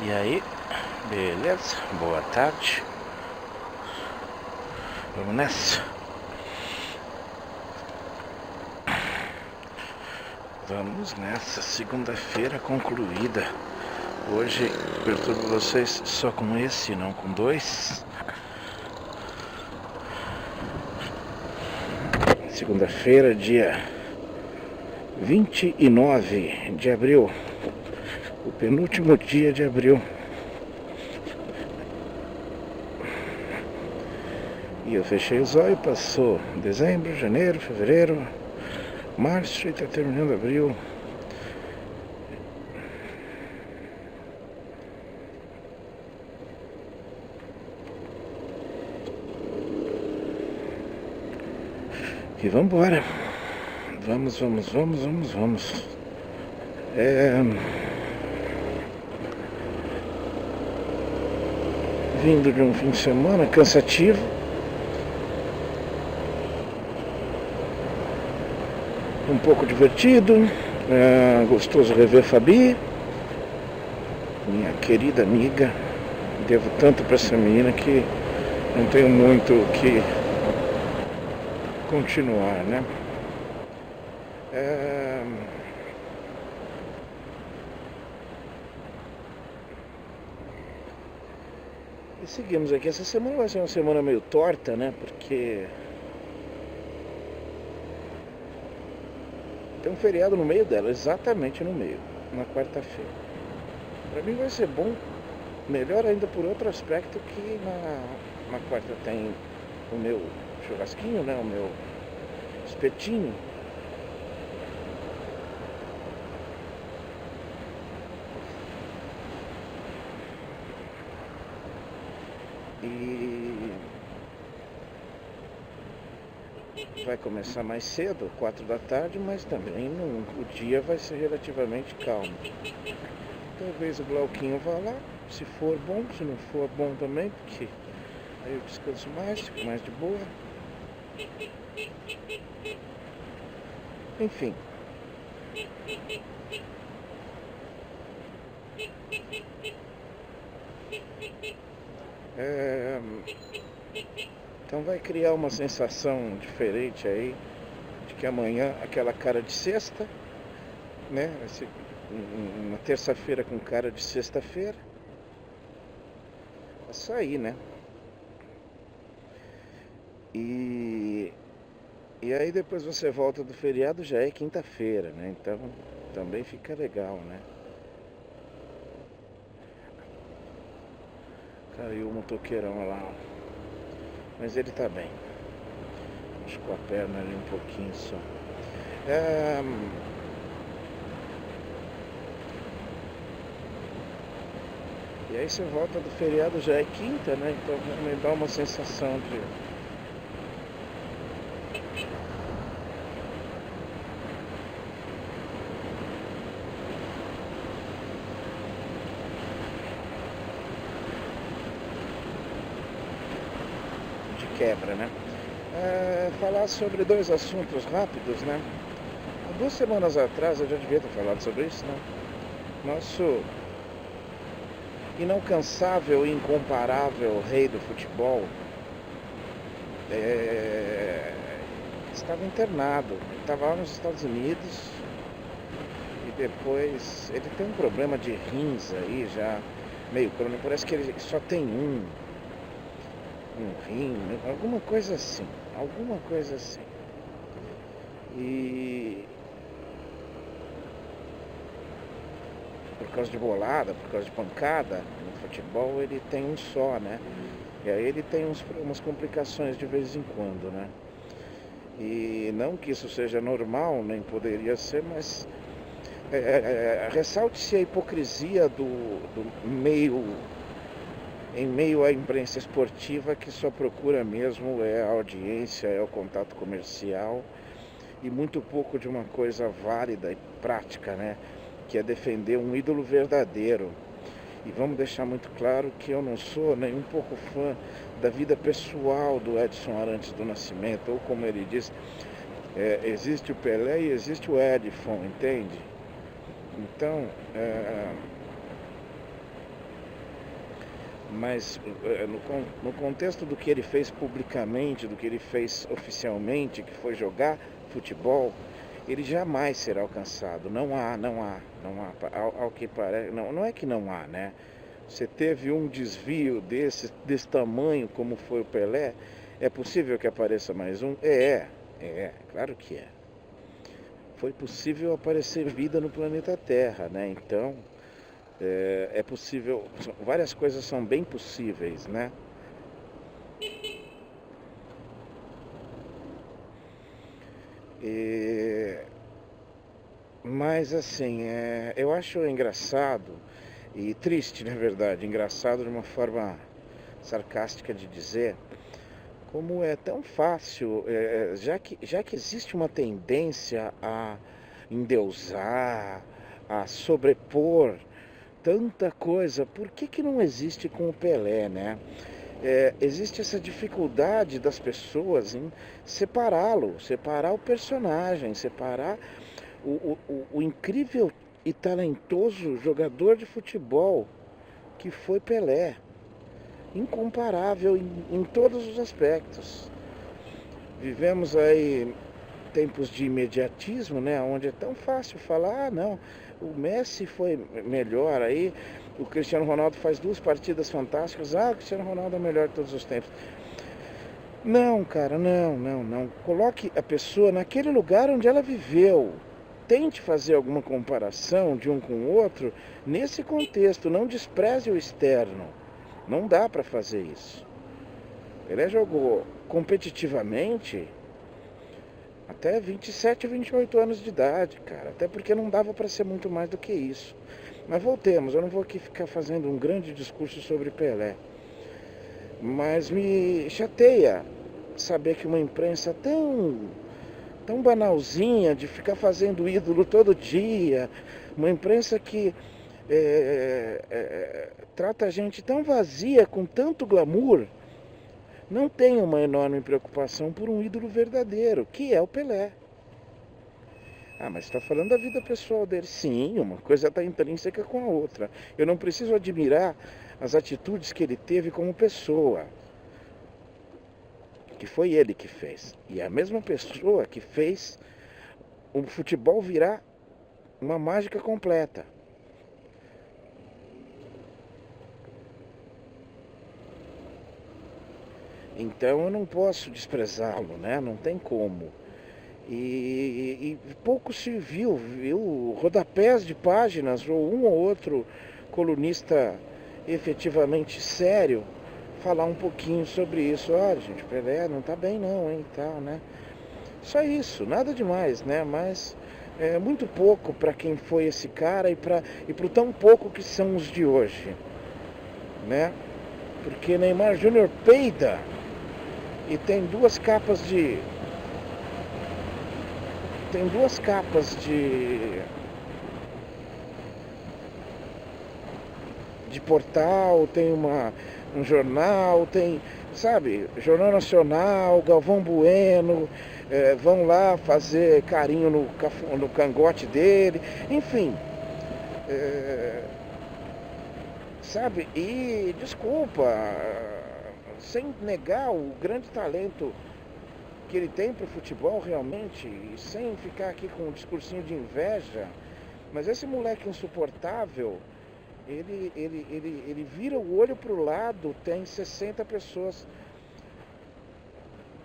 E aí, beleza? Boa tarde. Vamos nessa? Vamos nessa, segunda-feira concluída. Hoje perturbo vocês só com esse, não com dois. Segunda-feira, dia 29 de abril. O penúltimo dia de abril. E eu fechei os olhos, passou dezembro, janeiro, fevereiro, março e está terminando abril. E vamos embora. Vamos. Vindo de um fim de semana cansativo. Um pouco divertido. Gostoso rever Fabi, minha querida amiga. Devo tanto para essa menina que não tenho muito o que continuar, né? E seguimos aqui. Essa semana vai ser uma semana meio torta, né? Porque tem um feriado no meio dela, exatamente no meio, na quarta-feira. Pra mim vai ser bom, melhor ainda por outro aspecto, que na quarta tem o meu churrasquinho, né? O meu espetinho. E vai começar mais cedo, 4 da tarde, mas também o dia vai ser relativamente calmo. Talvez o Glauquinho vá lá, se for bom, se não for bom também, porque aí eu descanso mais, fico mais de boa. Enfim. Então vai criar uma sensação diferente aí, de que amanhã aquela cara de sexta, né? Vai ser uma terça-feira com cara de sexta-feira. É só aí, né? E aí depois você volta do feriado, já é quinta-feira, né? Então também fica legal, né? Caiu o motoqueirão lá, mas ele tá bem. Acho que com a perna ali um pouquinho só. E aí você volta do feriado, já é quinta, né? Então me dá uma sensação de quebra, né? Falar sobre dois assuntos rápidos, né? Há 2 semanas atrás eu já devia ter falado sobre isso, né? Nosso inalcançável e incomparável rei do futebol estava internado. Ele estava lá nos Estados Unidos e depois ele tem um problema de rins aí já meio crônico. Parece que ele só tem um rim, alguma coisa assim. E por causa de bolada, por causa de pancada, no futebol ele tem um só, né? E aí ele tem umas complicações de vez em quando, né? E não que isso seja normal, nem poderia ser, mas ressalte-se a hipocrisia do meio, em meio à imprensa esportiva, que só procura mesmo a audiência, o contato comercial e muito pouco de uma coisa válida e prática, né? Que é defender um ídolo verdadeiro. E vamos deixar muito claro que eu não sou nem um pouco fã da vida pessoal do Edson Arantes do Nascimento, ou como ele diz, existe o Pelé e existe o Edson, entende? Então, Mas no contexto do que ele fez publicamente, do que ele fez oficialmente, que foi jogar futebol, ele jamais será alcançado. Ao que parece, não é que não há, né? Você teve um desvio desse tamanho como foi o Pelé, é possível que apareça mais um? Claro que é. Foi possível aparecer vida no planeta Terra, né? Então, é possível, várias coisas são bem possíveis, né? Mas assim, eu acho engraçado e triste, na verdade, engraçado de uma forma sarcástica de dizer, como é tão fácil, já que existe uma tendência a endeusar, a sobrepor tanta coisa, por que não existe com o Pelé, né? Existe essa dificuldade das pessoas em separá-lo, separar o personagem, separar o incrível e talentoso jogador de futebol que foi Pelé. Incomparável em todos os aspectos. Vivemos aí tempos de imediatismo, né? Onde é tão fácil falar, não, o Messi foi melhor aí, o Cristiano Ronaldo faz 2 partidas fantásticas, o Cristiano Ronaldo é o melhor de todos os tempos. Não, cara, não. Coloque a pessoa naquele lugar onde ela viveu. Tente fazer alguma comparação de um com o outro nesse contexto, não despreze o externo. Não dá para fazer isso. Ele jogou competitivamente até 27, 28 anos de idade, cara. Até porque não dava para ser muito mais do que isso. Mas voltemos, eu não vou aqui ficar fazendo um grande discurso sobre Pelé. Mas me chateia saber que uma imprensa tão banalzinha de ficar fazendo ídolo todo dia, uma imprensa que trata a gente tão vazia, com tanto glamour, não tem uma enorme preocupação por um ídolo verdadeiro, que é o Pelé. Mas está falando da vida pessoal dele. Sim, uma coisa está intrínseca com a outra. Eu não preciso admirar as atitudes que ele teve como pessoa, que foi ele que fez. E é a mesma pessoa que fez o futebol virar uma mágica completa. Então eu não posso desprezá-lo, né? Não tem como. E pouco se viu rodapés de páginas ou um ou outro colunista efetivamente sério falar um pouquinho sobre isso. Olha, gente, Pelé não tá bem não, hein, e tal, né? Só isso, nada demais, né? Mas é muito pouco para quem foi esse cara e para o tão pouco que são os de hoje, né? Porque Neymar Júnior peida e tem duas capas de portal, tem um jornal, tem, sabe, Jornal Nacional, Galvão Bueno, vão lá fazer carinho no cangote dele, enfim, sabe, e desculpa, sem negar o grande talento que ele tem para o futebol realmente, e sem ficar aqui com um discursinho de inveja, mas esse moleque insuportável, ele vira o olho para o lado, tem 60 pessoas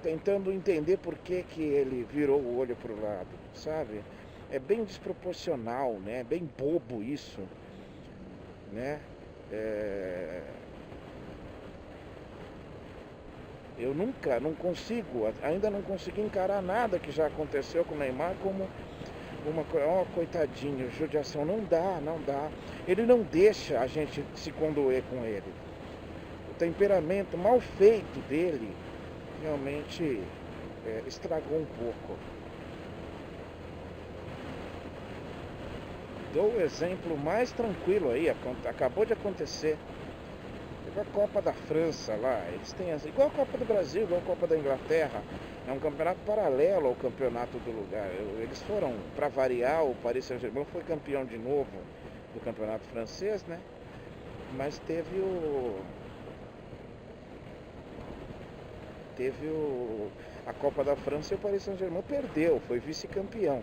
tentando entender por que ele virou o olho para o lado, sabe? É bem desproporcional, né? É bem bobo isso, né? Eu ainda não consigo encarar nada que já aconteceu com o Neymar como coitadinho, judiação. Não dá. Ele não deixa a gente se condoer com ele. O temperamento mal feito dele realmente estragou um pouco. Dou o exemplo mais tranquilo aí, acabou de acontecer. A Copa da França lá, eles têm igual a Copa do Brasil, igual a Copa da Inglaterra, é um campeonato paralelo ao campeonato do lugar. Eles foram, para variar, o Paris Saint-Germain foi campeão de novo do campeonato francês, né? Mas teve teve a Copa da França e o Paris Saint-Germain perdeu, foi vice-campeão.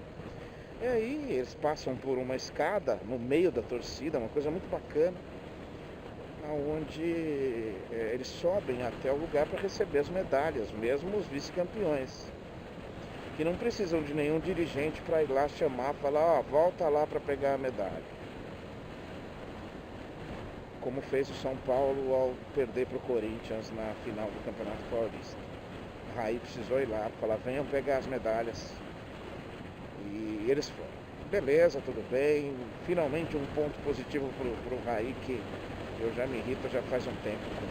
E aí eles passam por uma escada no meio da torcida, uma coisa muito bacana, onde eles sobem até o lugar para receber as medalhas, mesmo os vice-campeões, que não precisam de nenhum dirigente para ir lá chamar, falar, volta lá para pegar a medalha. Como fez o São Paulo ao perder para o Corinthians na final do Campeonato Paulista. O Raí precisou ir lá, falar, venham pegar as medalhas. E eles foram. Beleza, tudo bem. Finalmente um ponto positivo para o Raí, que eu já me irrito já faz um tempo com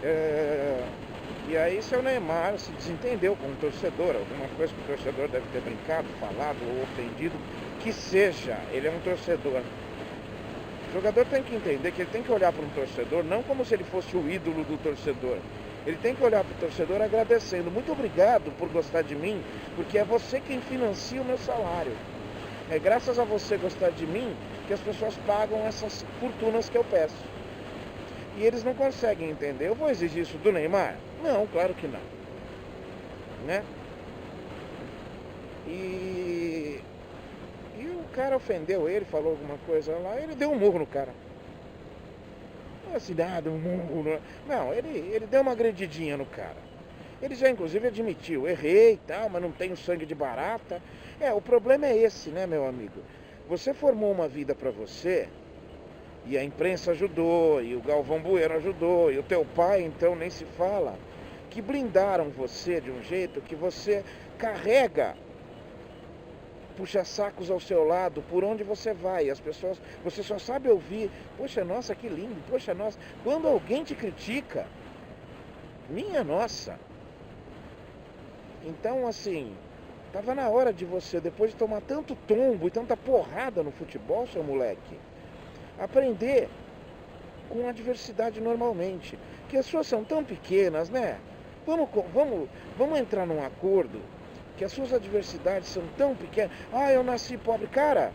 ele. E aí seu Neymar se desentendeu com o torcedor, alguma coisa que o torcedor deve ter brincado, falado ou ofendido, que seja, ele é um torcedor. O jogador tem que entender que ele tem que olhar para um torcedor não como se ele fosse o ídolo do torcedor. Ele tem que olhar para o torcedor agradecendo. Muito obrigado por gostar de mim, porque é você quem financia o meu salário. É graças a você gostar de mim que as pessoas pagam essas fortunas que eu peço. E eles não conseguem entender. Eu vou exigir isso do Neymar? Não, claro que não. Né? E o cara ofendeu ele, falou alguma coisa lá, ele deu um murro no cara. Assim, deu um murro. Não, ele deu uma agredidinha no cara. Ele já inclusive admitiu, errei e tal, mas não tenho sangue de barata. O problema é esse, né, meu amigo? Você formou uma vida pra você, e a imprensa ajudou, e o Galvão Bueno ajudou, e o teu pai, então, nem se fala, que blindaram você de um jeito que você carrega puxa-sacos ao seu lado, por onde você vai. As pessoas, você só sabe ouvir, poxa, nossa, que lindo, poxa, nossa. Quando alguém te critica, minha nossa. Então, assim, tava na hora de você, depois de tomar tanto tombo e tanta porrada no futebol, seu moleque, aprender com a adversidade normalmente. Que as suas são tão pequenas, né? Vamos entrar num acordo que as suas adversidades são tão pequenas. Eu nasci pobre. Cara,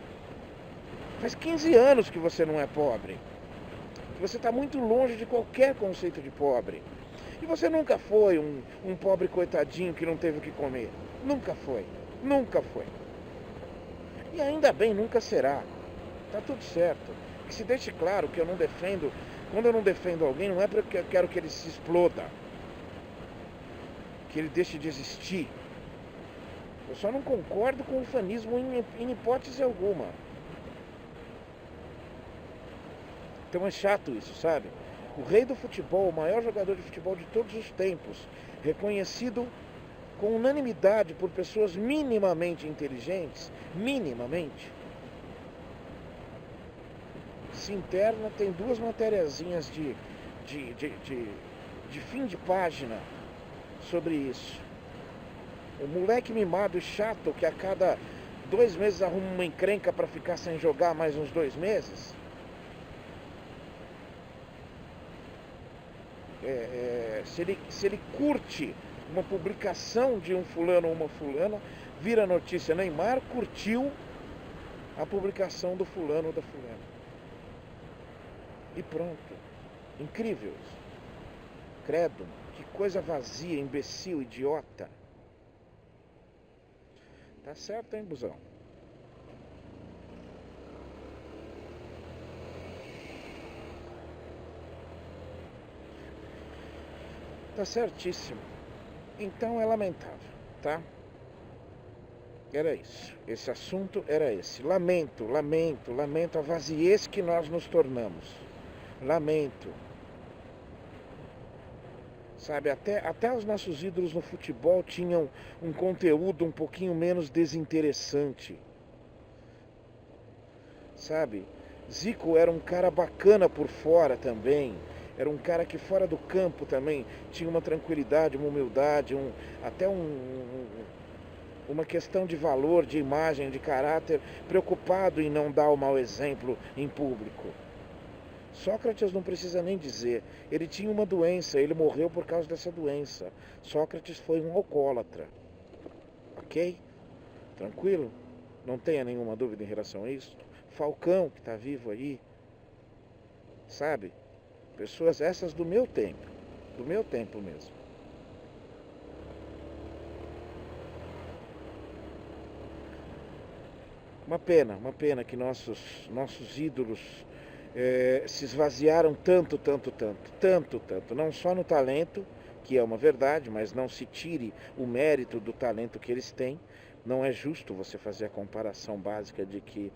faz 15 anos que você não é pobre. Que você está muito longe de qualquer conceito de pobre. E você nunca foi um pobre coitadinho que não teve o que comer. Nunca foi. Nunca foi. E ainda bem, nunca será. Tá tudo certo. Que se deixe claro que eu não defendo. Quando eu não defendo alguém, não é porque eu quero que ele se exploda. Que ele deixe de existir. Eu só não concordo com o ufanismo em hipótese alguma. Então é chato isso, sabe? O rei do futebol, o maior jogador de futebol de todos os tempos, reconhecido com unanimidade por pessoas minimamente inteligentes, minimamente, se interna, tem 2 matériazinhas de fim de página sobre isso. O moleque mimado e chato que a cada 2 meses arruma uma encrenca para ficar sem jogar mais uns 2 meses. Se ele curte uma publicação de um fulano ou uma fulana, vira notícia. Neymar curtiu a publicação do fulano ou da fulana. E pronto. Incrível isso. Credo, que coisa vazia, imbecil, idiota. Tá certo, hein, busão? Tá certíssimo. Então é lamentável, tá? Era isso. Esse assunto era esse. Lamento a vaziez que nós nos tornamos. Lamento. Sabe, até os nossos ídolos no futebol tinham um conteúdo um pouquinho menos desinteressante. Sabe? Zico era um cara bacana por fora também. Era um cara que fora do campo também tinha uma tranquilidade, uma humildade, uma questão de valor, de imagem, de caráter, preocupado em não dar o mau exemplo em público. Sócrates não precisa nem dizer, ele tinha uma doença, ele morreu por causa dessa doença. Sócrates foi um alcoólatra. Ok? Tranquilo? Não tenha nenhuma dúvida em relação a isso. Falcão, que está vivo aí, sabe? Pessoas essas do meu tempo. do meu tempo mesmo. Uma pena que nossos ídolos se esvaziaram tanto, não só no talento, que é uma verdade, mas não se tire o mérito do talento que eles têm. Não é justo você fazer a comparação básica de que,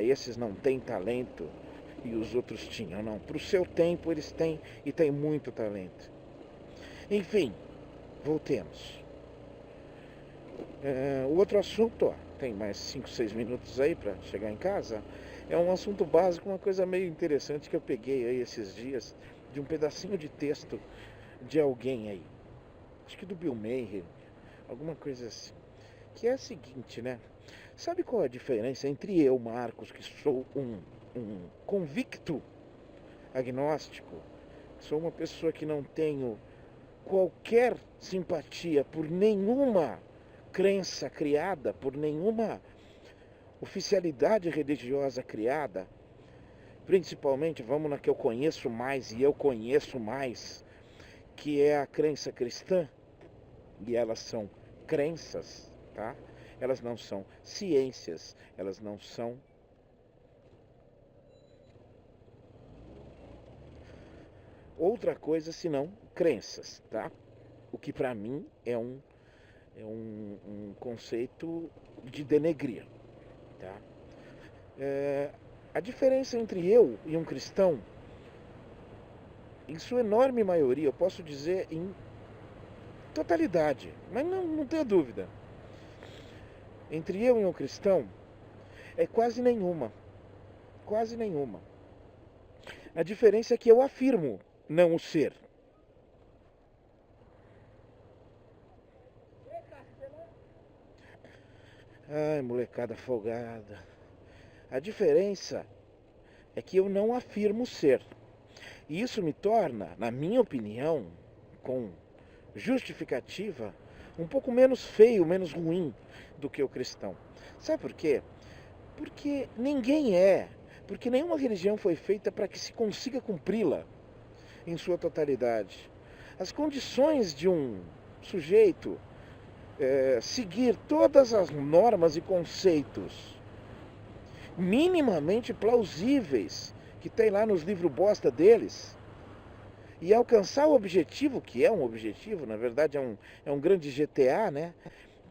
esses não têm talento e os outros tinham. Não, para o seu tempo eles têm e têm muito talento. Enfim, voltemos. O outro assunto, tem mais 5, 6 minutos aí para chegar em casa. É um assunto básico, uma coisa meio interessante que eu peguei aí esses dias, de um pedacinho de texto de alguém aí. Acho que do Bill Maher, alguma coisa assim. Que é a seguinte, né? Sabe qual é a diferença entre eu, Marcos, que sou um convicto agnóstico, sou uma pessoa que não tenho qualquer simpatia por nenhuma crença criada, por nenhuma oficialidade religiosa criada, principalmente, vamos na que eu conheço mais e eu conheço mais, que é a crença cristã, e elas são crenças, tá? Elas não são ciências, elas não são outra coisa senão crenças, tá? O que para mim é um conceito de denegrir, tá? A diferença entre eu e um cristão, em sua enorme maioria, eu posso dizer em totalidade, mas não tenho dúvida, entre eu e um cristão é quase nenhuma. Quase nenhuma. A diferença é que eu afirmo não o ser. Ai, molecada folgada. A diferença é que eu não afirmo ser. E isso me torna, na minha opinião, com justificativa, um pouco menos feio, menos ruim do que o cristão. Sabe por quê? Porque ninguém porque nenhuma religião foi feita para que se consiga cumpri-la em sua totalidade. As condições de um sujeito seguir todas as normas e conceitos minimamente plausíveis que tem lá nos livros bosta deles e alcançar o objetivo, que é um objetivo, na verdade é um grande GTA, né?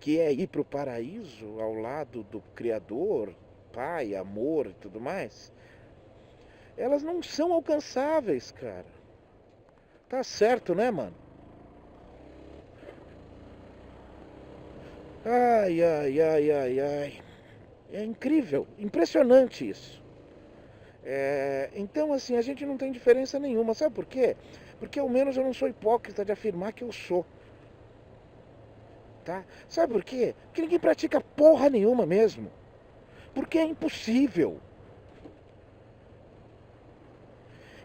Que é ir para o paraíso ao lado do Criador, Pai, amor e tudo mais, elas não são alcançáveis, cara. Tá certo, né, mano? Ai, ai, ai, ai, ai. É incrível, impressionante isso. Então, assim, a gente não tem diferença nenhuma. Sabe por quê? Porque ao menos eu não sou hipócrita de afirmar que eu sou. Tá? Sabe por quê? Porque ninguém pratica porra nenhuma mesmo. Porque é impossível.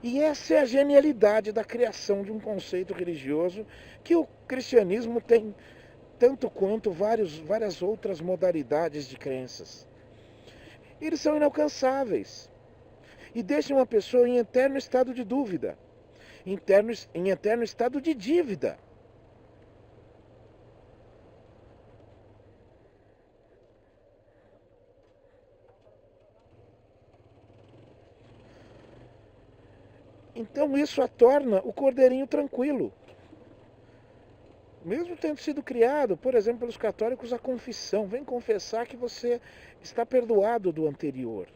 E essa é a genialidade da criação de um conceito religioso que o cristianismo tem tanto quanto várias outras modalidades de crenças. Eles são inalcançáveis e deixam uma pessoa em eterno estado de dúvida, em eterno estado de dívida. Então isso a torna o cordeirinho tranquilo. Mesmo tendo sido criado, por exemplo, pelos católicos, a confissão. Vem confessar que você está perdoado do anterior.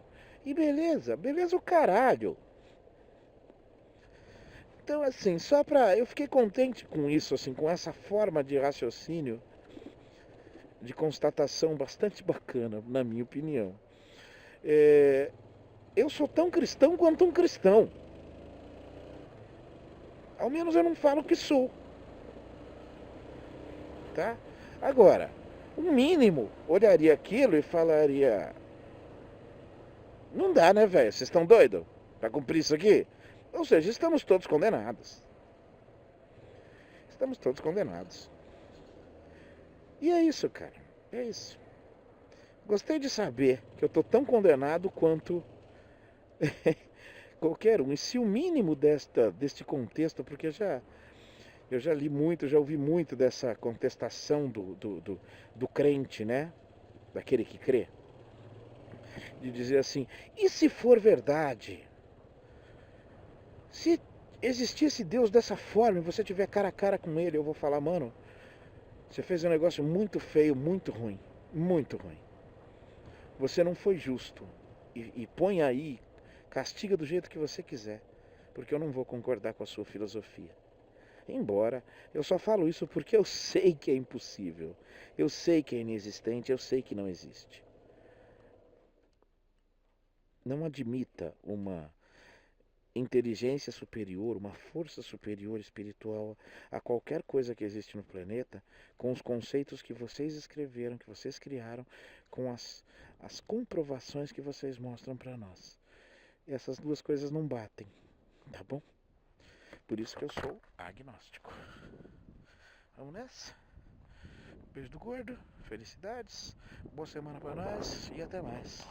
E beleza o caralho. Então, assim, eu fiquei contente com isso, assim, com essa forma de raciocínio, de constatação bastante bacana, na minha opinião. Eu sou tão cristão quanto um cristão. Ao menos eu não falo que sou. Tá? Agora, o mínimo olharia aquilo e falaria: não dá, né, velho? Vocês estão doidos pra cumprir isso aqui? Ou seja, estamos todos condenados. Estamos todos condenados. E é isso, cara. É isso. Gostei de saber que eu tô tão condenado quanto qualquer um. E se o mínimo deste contexto, porque Eu já li muito, já ouvi muito dessa contestação do crente, né? Daquele que crê. De dizer assim, e se for verdade? Se existisse Deus dessa forma e você tiver cara a cara com ele, eu vou falar, mano, você fez um negócio muito feio, muito ruim. Muito ruim. Você não foi justo. E põe aí, castiga do jeito que você quiser. Porque eu não vou concordar com a sua filosofia. Embora eu só falo isso porque eu sei que é impossível. Eu sei que é inexistente, eu sei que não existe. Não admita uma inteligência superior, uma força superior espiritual a qualquer coisa que existe no planeta, com os conceitos que vocês escreveram, que vocês criaram, com as comprovações que vocês mostram para nós. Essas duas coisas não batem, tá bom? Por isso que eu sou agnóstico. Vamos nessa? Beijo do gordo, felicidades, boa semana para nós e até mais.